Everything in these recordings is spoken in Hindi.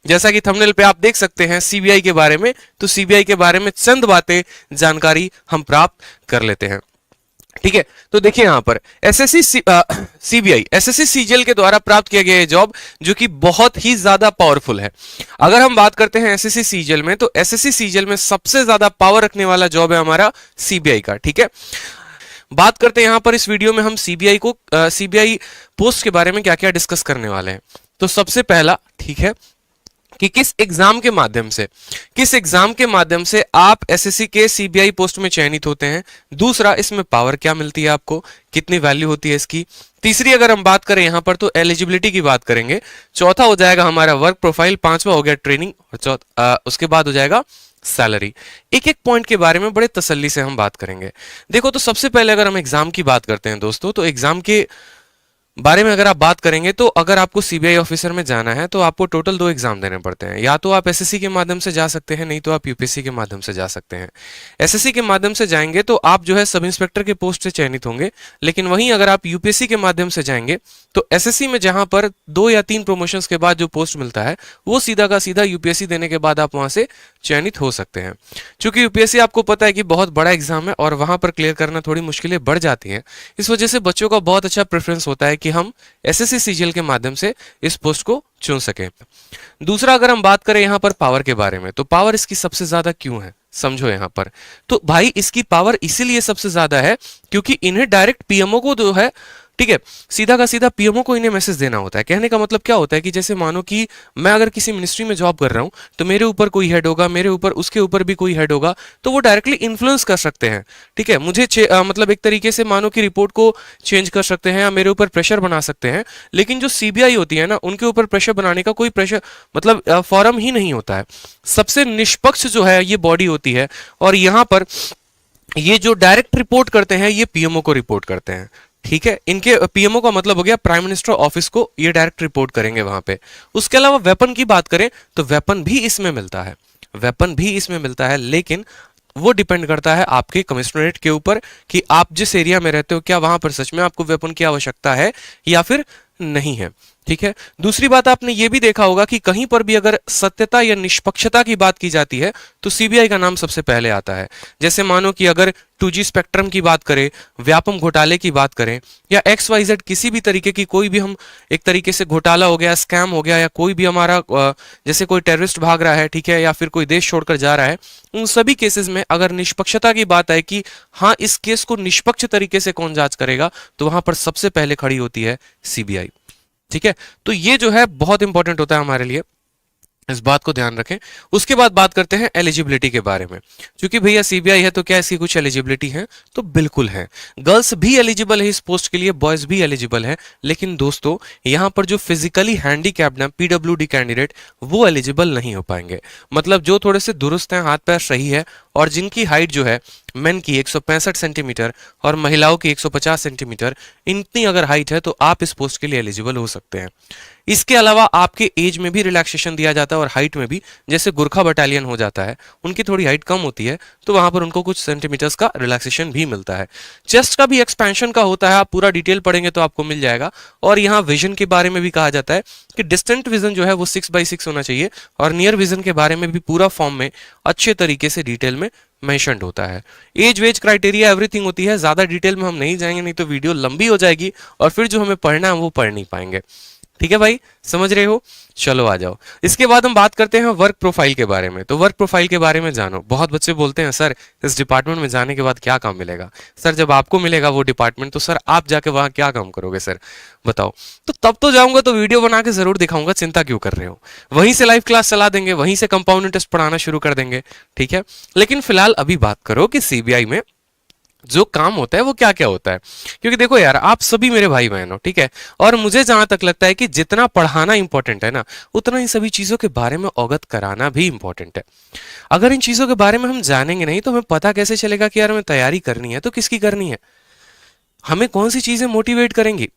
जैसा कि थंबनेल पे आप देख सकते हैं सीबीआई के बारे में, तो सीबीआई के बारे में चंद बातें जानकारी हम प्राप्त कर लेते हैं। ठीक है, तो देखिए यहां पर एसएससी सीबीआई एसएससी सीजीएल के द्वारा प्राप्त किया गया जॉब जो कि बहुत ही ज्यादा पावरफुल है। अगर हम बात करते हैं एसएससी सीजीएल में, तो एसएससी सीजीएल में सबसे ज्यादा पावर रखने वाला जॉब है हमारा सीबीआई का। ठीक है, बात करते हैं यहां पर इस वीडियो में हम सीबीआई पोस्ट के बारे में क्या क्या डिस्कस करने वाले हैं। तो सबसे पहला, ठीक है, कि किस एग्जाम के माध्यम से आप एसएससी के सीबीआई पोस्ट में चयनित होते हैं। दूसरा, इसमें पावर क्या मिलती है आपको, कितनी वैल्यू होती है इसकी। तीसरी, अगर हम बात करें यहां पर तो एलिजिबिलिटी की बात करेंगे। चौथा हो जाएगा हमारा वर्क प्रोफाइल। पांचवा हो गया ट्रेनिंग, और उसके बाद हो जाएगा सैलरी। एक एक पॉइंट के बारे में बड़े तसल्ली से हम बात करेंगे। देखो, तो सबसे पहले अगर हम एग्जाम की बात करते हैं दोस्तों, तो एग्जाम के बारे में अगर आप बात करेंगे तो अगर आपको सीबीआई ऑफिसर में जाना है तो आपको टोटल 2 एग्जाम देने पड़ते हैं। या तो आप एसएससी के माध्यम से जा सकते हैं, नहीं तो आप यूपीएससी के माध्यम से जा सकते हैं। एसएससी के माध्यम से जाएंगे तो आप जो है सब इंस्पेक्टर के पोस्ट से चयनित होंगे, लेकिन वहीं अगर आप यूपीएससी के माध्यम से जाएंगे तो एसएससी में जहां पर 2 या 3 प्रमोशंस के बाद जो पोस्ट मिलता है वो सीधा का सीधा यूपीएससी देने के बाद आप वहां से चयनित हो सकते हैं। क्योंकि यूपीएससी आपको पता है कि बहुत बड़ा एग्जाम है और वहां पर क्लियर करना थोड़ी मुश्किलें बढ़ जाती हैं। इस वजह से बच्चों का बहुत अच्छा प्रेफरेंस होता है कि हम एसएससी सीजीएल के माध्यम से इस पोस्ट को चुन सके। दूसरा, अगर हम बात करें यहां पर पावर के बारे में, तो पावर इसकी सबसे ज्यादा क्यों है, समझो यहां पर। तो भाई इसकी पावर इसीलिए सबसे ज्यादा है क्योंकि इन्हें डायरेक्ट पीएमओ को जो है, ठीक है, सीधा का सीधा पीएमओ को इन्हें मैसेज देना होता है। कहने का मतलब क्या होता है कि जैसे मानो कि मैं अगर किसी मिनिस्ट्री में जॉब कर रहा हूं तो मेरे ऊपर कोई हेड होगा, मेरे ऊपर उसके ऊपर भी कोई हेड होगा, तो वो डायरेक्टली इन्फ्लुएंस कर सकते हैं। ठीक है, मुझे मतलब एक तरीके से मानो कि रिपोर्ट को चेंज कर सकते हैं या मेरे ऊपर प्रेशर बना सकते हैं। लेकिन जो सीबीआई होती है ना, उनके ऊपर प्रेशर बनाने का कोई प्रेशर मतलब फॉरम ही नहीं होता है। सबसे निष्पक्ष जो है ये बॉडी होती है, और यहां पर ये जो डायरेक्ट रिपोर्ट करते हैं ये पीएमओ को रिपोर्ट करते हैं। ठीक है, इनके पीएमओ का मतलब हो गया प्राइम मिनिस्टर ऑफिस को, ये डायरेक्ट रिपोर्ट करेंगे वहां पे। उसके अलावा वेपन की बात करें तो वेपन भी इसमें मिलता है, लेकिन वो डिपेंड करता है आपके कमिश्नरेट के ऊपर कि आप जिस एरिया में रहते हो क्या वहां पर सच में आपको वेपन की आवश्यकता है या फिर नहीं है। ठीक है, दूसरी बात आपने ये भी देखा होगा कि कहीं पर भी अगर सत्यता या निष्पक्षता की बात की जाती है तो सीबीआई का नाम सबसे पहले आता है। जैसे मानो कि अगर 2G स्पेक्ट्रम की बात करें, व्यापम घोटाले की बात करें, या XYZ किसी भी तरीके की कोई भी हम एक तरीके से घोटाला हो गया, स्कैम हो गया, या कोई भी हमारा जैसे कोई टेररिस्ट भाग रहा है, ठीक है, या फिर कोई देश छोड़कर जा रहा है, उन सभी केसेस में अगर निष्पक्षता की बात है कि हाँ इस केस को निष्पक्ष तरीके से कौन जांच करेगा, तो वहां पर सबसे पहले खड़ी होती है सीबीआई। ठीक है, तो ये जो है बहुत इंपॉर्टेंट होता है हमारे लिए, इस बात को ध्यान रखें। उसके बाद बात करते हैं एलिजिबिलिटी के बारे में। क्योंकि भैया सीबीआई है तो क्या इसकी कुछ एलिजिबिलिटी है, तो बिल्कुल है। गर्ल्स भी एलिजिबल है इस पोस्ट के लिए, बॉयज भी एलिजिबल है। लेकिन दोस्तों यहां पर जो फिजिकली हैंडीकैप्ड है, पीडब्ल्यूडी कैंडिडेट, वो एलिजिबल नहीं हो पाएंगे। मतलब जो थोड़े से दुरुस्त हैं, हाथ पैर सही है, और जिनकी हाइट जो है मेन की 165 सेंटीमीटर और महिलाओं की 150 सेंटीमीटर, इतनी अगर हाइट है तो आप इस पोस्ट के लिए एलिजिबल हो सकते हैं। इसके अलावा आपके एज में भी रिलैक्सेशन दिया जाता है और हाइट में भी। जैसे गुरखा बटालियन हो जाता है, उनकी थोड़ी हाइट कम होती है तो वहां पर उनको कुछ सेंटीमीटर्स का रिलैक्सेशन भी मिलता है। चेस्ट का भी एक्सपेंशन का होता है, आप पूरा डिटेल पढ़ेंगे तो आपको मिल जाएगा। और यहाँ विजन के बारे में भी कहा जाता है कि डिस्टेंट विजन जो है वो 6x6 होना चाहिए, और नियर विजन के बारे में भी पूरा फॉर्म में अच्छे तरीके से डिटेल में मेंशन्ड होता है। एज वेज क्राइटेरिया एवरीथिंग होती है। ज्यादा डिटेल में हम नहीं जाएंगे, नहीं तो वीडियो लंबी हो जाएगी और फिर जो हमें पढ़ना है वो पढ़ नहीं पाएंगे। ठीक है भाई, समझ रहे हो? चलो आ जाओ। इसके बाद हम बात करते हैं वर्क प्रोफाइल के बारे में। तो वर्क प्रोफाइल के बारे में जानो। बहुत बच्चे बोलते हैं सर इस डिपार्टमेंट में जाने के बाद क्या काम मिलेगा। सर जब आपको मिलेगा वो डिपार्टमेंट तो सर आप जाके वहां क्या काम करोगे सर, बताओ। तो तब तो जाऊंगा तो वीडियो बना के जरूर दिखाऊंगा, चिंता क्यों कर रहे हो। वहीं से लाइव क्लास चला देंगे, वहीं से कंपाउंड टेस्ट पढ़ाना शुरू कर देंगे। ठीक है, लेकिन फिलहाल अभी बात करो कि सीबीआई में जो काम होता है वो क्या क्या होता है। क्योंकि देखो यार, आप सभी मेरे भाई बहन हो, ठीक है, और मुझे जहां तक लगता है कि जितना पढ़ाना इंपॉर्टेंट है ना, उतना इन सभी चीजों के बारे में अवगत कराना भी इंपॉर्टेंट है। अगर इन चीजों के बारे में हम जानेंगे नहीं तो हमें पता कैसे चलेगा कि यार हमें तैयारी करनी है तो किसकी करनी है, हमें कौन सी चीजें मोटिवेट करेंगी।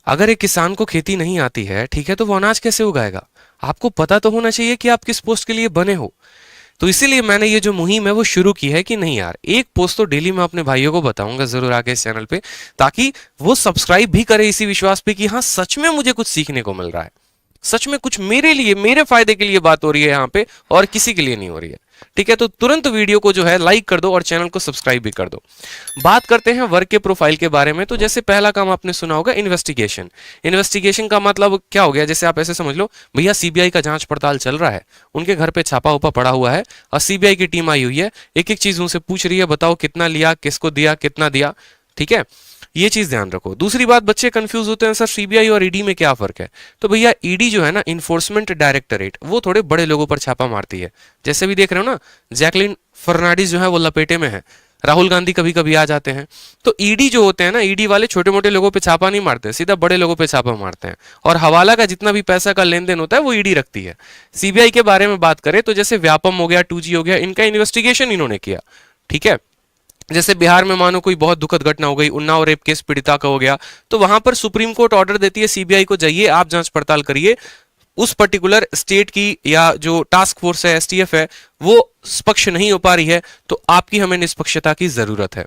अगर एक किसान को खेती नहीं आती है, ठीक है, तो वो अनाज कैसे उगाएगा। आपको पता तो होना चाहिए कि आप किस पोस्ट के लिए बने हो। तो इसीलिए मैंने ये जो मुहिम है वो शुरू की है कि नहीं यार, एक पोस्ट तो डेली मैं अपने भाइयों को बताऊंगा जरूर आके इस चैनल पे, ताकि वो सब्सक्राइब भी करे इसी विश्वास पे कि हाँ सच में मुझे कुछ सीखने को मिल रहा है। सच में कुछ मेरे लिए, मेरे फायदे के लिए बात हो रही है यहाँ पे, और किसी के लिए नहीं हो रही है। ठीक है, तो तुरंत वीडियो को जो है लाइक कर दो और चैनल को सब्सक्राइब भी कर दो। बात करते हैं वर्क के प्रोफाइल के बारे में। तो जैसे पहला काम आपने सुना होगा इन्वेस्टिगेशन। इन्वेस्टिगेशन का मतलब क्या हो गया, जैसे आप ऐसे समझ लो भैया सीबीआई का जांच पड़ताल चल रहा है, उनके घर पे छापा उपा पड़ा हुआ है और सीबीआई की टीम आई हुई है, एक एक चीज उनसे पूछ रही है, बताओ कितना लिया, किसको दिया, कितना दिया। ठीक है, ये चीज ध्यान रखो। दूसरी बात, बच्चे कंफ्यूज होते हैं सर सीबीआई और ईडी में क्या फर्क है। तो भैया ईडी जो है ना, इन्फोर्समेंट डायरेक्टरेट, वो थोड़े बड़े लोगों पर छापा मारती है। जैसे भी देख रहे हो ना, जैकलिन फर्नांडिस जो है वो लपेटे में है, राहुल गांधी कभी कभी आ जाते हैं। तो ईडी जो होते हैं ना, ईडी वाले छोटे मोटे लोगों पे छापा नहीं मारते, सीधा बड़े लोगों पे छापा मारते हैं। और हवाला का जितना भी पैसा का लेन देन होता है वो ईडी रखती है। सीबीआई के बारे में बात करें तो जैसे व्यापम हो गया, 2G हो गया, इनका इन्वेस्टिगेशन इन्होंने किया। ठीक है, जैसे बिहार में मानो कोई बहुत दुखद घटना हो गई, उन्नाव रेप केस पीड़िता का हो गया, तो वहां पर सुप्रीम कोर्ट ऑर्डर देती है सीबीआई को, जाइए आप जांच पड़ताल करिए, उस पर्टिकुलर स्टेट की या जो टास्क फोर्स है, एसटीएफ है, वो पक्ष नहीं हो पा रही है, तो आपकी हमें निष्पक्षता की जरूरत है।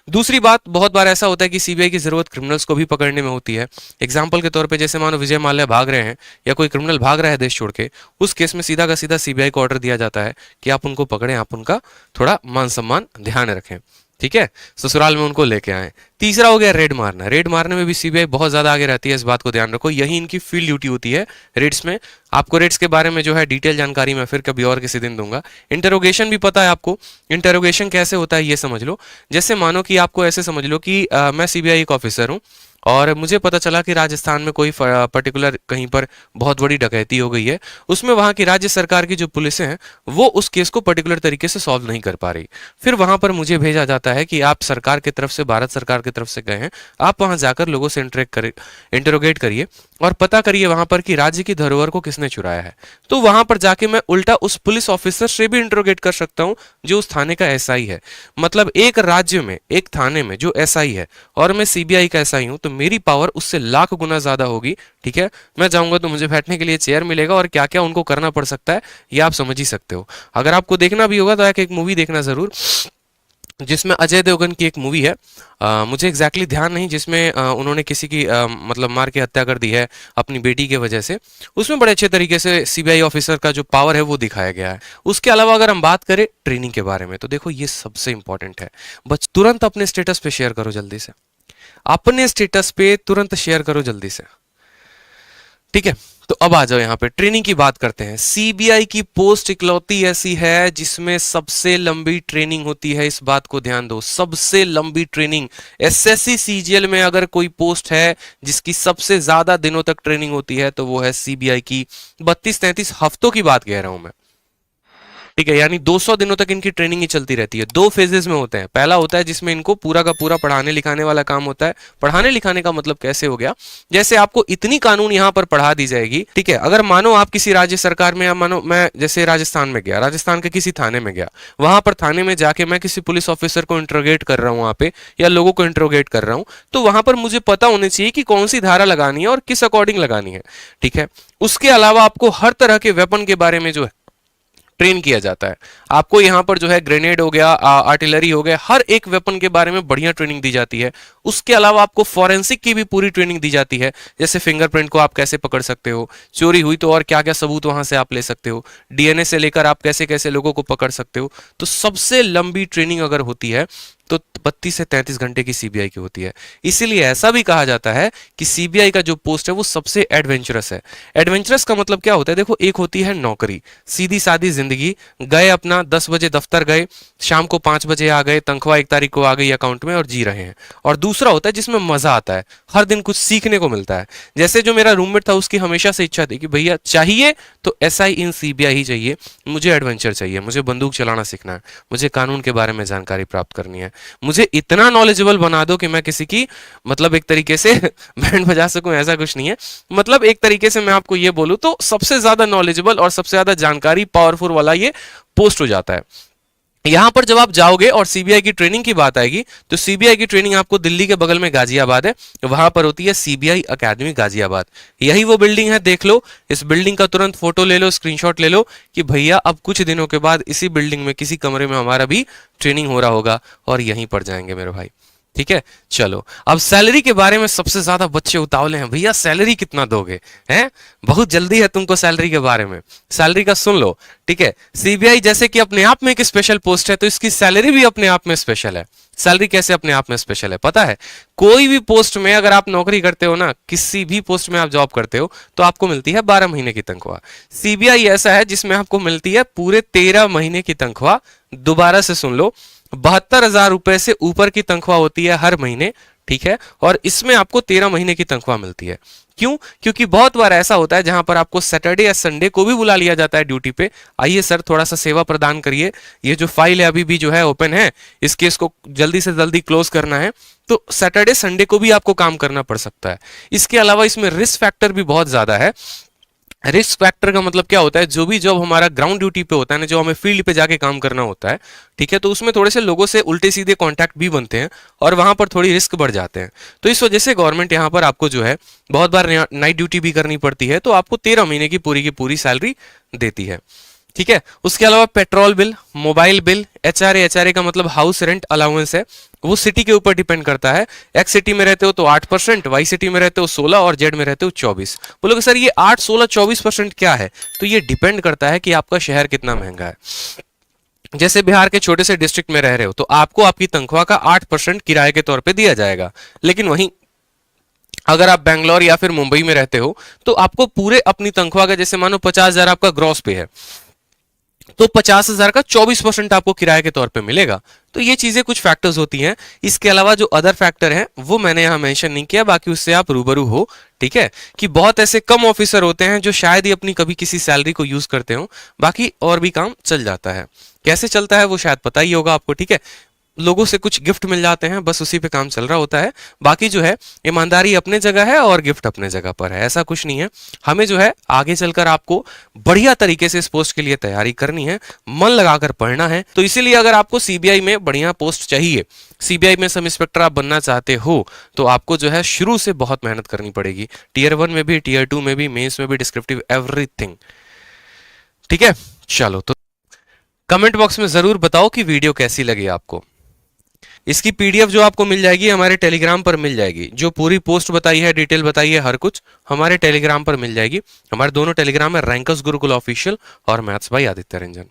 दूसरी बात, बहुत बार ऐसा होता है कि सीबीआई की जरूरत क्रिमिनल्स को भी पकड़ने में होती है। एग्जाम्पल के तौर पे जैसे मानो विजय माल्या भाग रहे हैं या कोई क्रिमिनल भाग रहा है देश छोड़ के, उस केस में सीधा का सीधा सीबीआई को ऑर्डर दिया जाता है कि आप उनको पकड़ें, आप उनका थोड़ा मान सम्मान ध्यान रखें। ठीक है, ससुराल में उनको लेके आए। तीसरा हो गया रेड मारना। रेड मारने में भी सीबीआई बहुत ज्यादा आगे रहती है, इस बात को ध्यान रखो, यही इनकी फील्ड ड्यूटी होती है रेड्स में। आपको रेड्स के बारे में जो है डिटेल जानकारी मैं फिर कभी और किसी दिन दूंगा। इंटरोगेशन भी पता है आपको, इंटरोगेशन कैसे होता है ये समझ लो। जैसे मानो कि आपको ऐसे समझ लो कि मैं सीबीआई एक ऑफिसर हूं और मुझे पता चला कि राजस्थान में कोई पर्टिकुलर कहीं पर बहुत बड़ी डकैती हो गई है, उसमें वहां की राज्य सरकार की जो पुलिस हैं वो उस केस को पर्टिकुलर तरीके से सॉल्व नहीं कर पा रही। फिर वहां पर मुझे भेजा जाता है कि आप सरकार की तरफ से, भारत सरकार की तरफ से गए हैं, आप वहां जाकर लोगों से इंटरोगेट करिए और पता करिए वहां पर कि राज्य की धरोहर को किसने चुराया है। तो वहां पर जाके मैं उल्टा उस पुलिस ऑफिसर से भी इंटरोगेट कर सकता हूं जो उस थाने का एसआई है। मतलब एक राज्य में, एक थाने में जो एसआई है और मैं सीबीआई का एसआई हूं, तो मेरी पावर उससे लाख गुना ज्यादा होगी। ठीक है, मैं जाऊंगा तो मुझे बैठने के लिए चेयर मिलेगा और क्या क्या उनको करना पड़ सकता है ये आप समझ ही सकते हो। अगर आपको देखना भी होगा तो एक मूवी देखना जरूर, जिसमें अजय देवगन की एक मूवी है, मुझे एग्जैक्टली ध्यान नहीं, जिसमें उन्होंने किसी की मतलब मार के हत्या कर दी है अपनी बेटी की वजह से। उसमें बड़े अच्छे तरीके से सीबीआई ऑफिसर का जो पावर है वो दिखाया गया है। उसके अलावा अगर हम बात करें ट्रेनिंग के बारे में, तो देखो ये सबसे इंपॉर्टेंट है। बस तुरंत अपने स्टेटस पे शेयर करो जल्दी से, अपने स्टेटस पे तुरंत शेयर करो जल्दी से। ठीक है, तो अब आ जाओ यहाँ पे ट्रेनिंग की बात करते हैं। सीबीआई की पोस्ट इकलौती ऐसी है जिसमें सबसे लंबी ट्रेनिंग होती है, इस बात को ध्यान दो, सबसे लंबी ट्रेनिंग। एसएससी सीजीएल में अगर कोई पोस्ट है जिसकी सबसे ज्यादा दिनों तक ट्रेनिंग होती है तो वो है सीबीआई की। 32-33 हफ्तों की बात कह रहा हूं मैं। ठीक है, यानी 200 दिनों तक इनकी ट्रेनिंग ही चलती रहती है। 2 फेजेस में होते हैं। पहला होता है जिसमें इनको पूरा का पूरा पढ़ाने लिखाने वाला काम होता है। पढ़ाने लिखाने का मतलब कैसे हो गया, जैसे आपको इतनी कानून यहां पर पढ़ा दी जाएगी। ठीक है, अगर मानो आप किसी राज्य सरकार में, या मानो मैं जैसे राजस्थान में गया, राजस्थान के किसी थाने में गया, वहां पर थाने में जाके मैं किसी पुलिस ऑफिसर को इंट्रोगेट कर रहा हूं वहां पे, या लोगों को इंट्रोगेट कर रहा हूं, तो वहां पर मुझे पता होनी चाहिए कि कौन सी धारा लगानी है और किस अकॉर्डिंग लगानी है। ठीक है, उसके अलावा आपको हर तरह के वेपन के बारे में जो है ट्रेन किया जाता है। आपको यहाँ पर जो है ग्रेनेड हो गया, आर्टिलरी हो गया, हर एक वेपन के बारे में बढ़िया ट्रेनिंग दी जाती है। उसके अलावा आपको फॉरेंसिक की भी पूरी ट्रेनिंग दी जाती है, जैसे फिंगरप्रिंट को आप कैसे पकड़ सकते हो, चोरी हुई तो और क्या क्या सबूत वहां से आप ले सकते हो, डीएनए से लेकर आप कैसे कैसे लोगों को पकड़ सकते हो। तो सबसे लंबी ट्रेनिंग अगर होती है तो 32 से 33 घंटे की सीबीआई की होती है। इसीलिए ऐसा भी कहा जाता है कि सीबीआई का जो पोस्ट है वो सबसे एडवेंचरस है। एडवेंचरस का मतलब क्या होता है, देखो एक होती है नौकरी, सीधी सादी जिंदगी, गए अपना 10 बजे दफ्तर गए, शाम को 5 बजे आ गए, तनख्वाह 1 तारीख को आ गई अकाउंट में और जी रहे हैं। और दूसरा होता है जिसमें मजा आता है, हर दिन कुछ सीखने को मिलता है। जैसे जो मेरा रूममेट था उसकी हमेशा से इच्छा थी कि भैया चाहिए तो एसआई इन सीबीआई ही चाहिए, मुझे एडवेंचर चाहिए, मुझे बंदूक चलाना सीखना है, मुझे कानून के बारे में जानकारी प्राप्त करनी है, मुझे इतना नॉलेजेबल बना दो कि मैं किसी की मतलब एक तरीके से बैंड बजा सकूं। ऐसा कुछ नहीं है, मतलब एक तरीके से मैं आपको ये बोलूं तो सबसे ज्यादा नॉलेजेबल और सबसे ज्यादा जानकारी पावरफुल वाला ये पोस्ट हो जाता है। यहां पर जब आप जाओगे और सीबीआई की ट्रेनिंग की बात आएगी तो सीबीआई की ट्रेनिंग आपको दिल्ली के बगल में गाजियाबाद है, वहां पर होती है सीबीआई अकेडमी गाजियाबाद। यही वो बिल्डिंग है, देख लो, इस बिल्डिंग का तुरंत फोटो ले लो, स्क्रीनशॉट ले लो कि भैया अब कुछ दिनों के बाद इसी बिल्डिंग में किसी कमरे में हमारा भी ट्रेनिंग हो रहा होगा और यहीं पर जाएंगे मेरे भाई। ठीक है, चलो अब सैलरी के बारे में सबसे ज्यादा बच्चे उतावले हैं, भैया सैलरी कितना दोगे, हैं बहुत जल्दी है तुमको सैलरी के बारे में। सैलरी का सुन लो, ठीक है। सीबीआई जैसे कि अपने आप में एक स्पेशल पोस्ट है, तो इसकी सैलरी भी अपने आप में स्पेशल है। सैलरी कैसे अपने आप में स्पेशल है पता है? कोई भी पोस्ट में अगर आप नौकरी करते हो ना, किसी भी पोस्ट में आप जॉब करते हो, तो आपको मिलती है 12 महीने की तनख्वाह। सीबीआई ऐसा है जिसमें आपको मिलती है पूरे 13 महीने की तनख्वाह। दोबारा से सुन लो, 72,000 रुपए से ऊपर की तनख्वाह होती है हर महीने, ठीक है। और इसमें आपको 13 महीने की तनख्वाह मिलती है। क्यों? क्योंकि बहुत बार ऐसा होता है जहां पर आपको सैटरडे या संडे को भी बुला लिया जाता है ड्यूटी पे। आइए सर थोड़ा सा सेवा प्रदान करिए, ये जो फाइल है अभी भी जो है ओपन है, इस केस को जल्दी से जल्दी क्लोज करना है। तो सैटरडे संडे को भी आपको काम करना पड़ सकता है। इसके अलावा इसमें रिस्क फैक्टर भी बहुत ज्यादा है। रिस्क फैक्टर का मतलब क्या होता है? जो भी जॉब हमारा ग्राउंड ड्यूटी पे होता है ना, जो हमें फील्ड पे जाके काम करना होता है, ठीक है, तो उसमें थोड़े से लोगों से उल्टे सीधे कांटेक्ट भी बनते हैं और वहां पर थोड़ी रिस्क बढ़ जाते हैं। तो इस वजह से गवर्नमेंट यहाँ पर आपको जो है बहुत बार नाइट ड्यूटी भी करनी पड़ती है, तो आपको 13 महीने की पूरी सैलरी देती है, ठीक है। उसके अलावा petrol bill, mobile bill, HRA का मतलब हाउस रेंट अलाउंस है, वो सिटी के ऊपर डिपेंड करता है। एक्स सिटी में रहते हो तो 8%, वाई सिटी में रहते हो 16 और जेड में रहते हो 24। बोलोगे सर ये 8, 16, 24% क्या है? तो ये डिपेंड करता है कि आपका शहर कितना महंगा है। जैसे बिहार के छोटे से डिस्ट्रिक्ट में रह रहे हो तो आपको आपकी तनख्वाह का 8% किराए के तौर पे दिया जाएगा। लेकिन वहीं अगर आप बैंगलोर या फिर मुंबई में रहते हो तो आपको पूरे अपनी तनख्वाह का, जैसे मानो 50,000 आपका ग्रॉस पे है, तो 50,000 का 24% आपको किराए के तौर पे मिलेगा। तो ये चीजें कुछ फैक्टर्स होती हैं। इसके अलावा जो अदर फैक्टर हैं वो मैंने यहां मेंशन नहीं किया, बाकी उससे आप रूबरू हो, ठीक है। कि बहुत ऐसे कम ऑफिसर होते हैं जो शायद ही अपनी कभी किसी सैलरी को यूज करते हो, बाकी और भी काम चल जाता है। कैसे चलता है वो शायद पता ही होगा आपको, ठीक है। लोगों से कुछ गिफ्ट मिल जाते हैं, बस उसी पे काम चल रहा होता है। बाकी जो है ईमानदारी अपने जगह है और गिफ्ट अपने जगह पर है, ऐसा कुछ नहीं है। हमें जो है आगे चलकर आपको बढ़िया तरीके से इस पोस्ट के लिए तैयारी करनी है, मन लगाकर पढ़ना है। तो इसीलिए अगर आपको सीबीआई में बढ़िया पोस्ट चाहिए, सीबीआई में सब इंस्पेक्टर आप बनना चाहते हो, तो आपको जो है शुरू से बहुत मेहनत करनी पड़ेगी। टीयर 1 में भी, टीयर 2 में भी, मेंस में भी, डिस्क्रिप्टिव एवरीथिंग, ठीक है। चलो तो कमेंट बॉक्स में जरूर बताओ कि वीडियो कैसी लगी आपको। इसकी पीडीएफ जो आपको मिल जाएगी हमारे टेलीग्राम पर मिल जाएगी, जो पूरी पोस्ट बताई है, डिटेल बताई है, हर कुछ हमारे टेलीग्राम पर मिल जाएगी। हमारे दोनों टेलीग्राम है, रैंकर्स गुरुकुल ऑफिशियल और मैथ्स बाय आदित्य रंजन।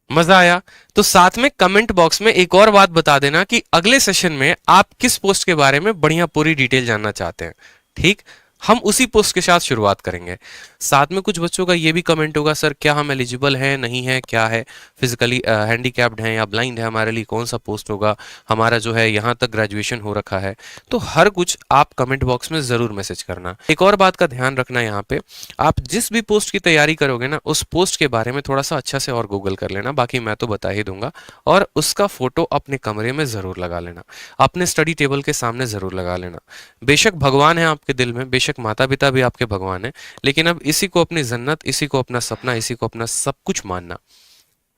मजा आया? तो साथ में कमेंट बॉक्स में एक और बात बता देना कि अगले सेशन में आप किस पोस्ट के बारे में बढ़िया पूरी डिटेल जानना चाहते हैं, ठीक। हम उसी पोस्ट के साथ शुरुआत करेंगे। साथ में कुछ बच्चों का ये भी कमेंट होगा, सर क्या हम एलिजिबल हैं, नहीं है, क्या है, फिजिकली हैंडीकैप्ड हैं या ब्लाइंड है, हमारे लिए कौन सा पोस्ट होगा, हमारा जो है यहाँ तक ग्रेजुएशन हो रखा है। तो हर कुछ आप कमेंट बॉक्स में जरूर मैसेज करना। एक और बात का ध्यान रखना, यहाँ पे आप जिस भी पोस्ट की तैयारी करोगे ना, उस पोस्ट के बारे में थोड़ा सा अच्छा से और गूगल कर लेना, बाकी मैं तो बता ही दूंगा। और उसका फोटो अपने कमरे में जरूर लगा लेना, अपने स्टडी टेबल के सामने जरूर लगा लेना। बेशक भगवान है आपके दिल में, बेशक माता पिता भी आपके भगवान है, लेकिन अब इसी को अपनी जन्नत, इसी को अपना सपना, इसी को अपना सब कुछ मानना,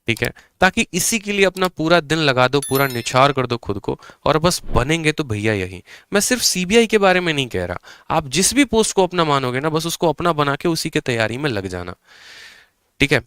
ठीक है। ताकि इसी के लिए अपना पूरा दिन लगा दो, पूरा निछावर कर दो खुद को, और बस बनेंगे तो भैया यही। मैं सिर्फ सीबीआई के बारे में नहीं कह रहा, आप जिस भी पोस्ट को अपना मानोगे ना, बस उसको अपना बना के उसी के तैयारी में लग जाना, ठीक है।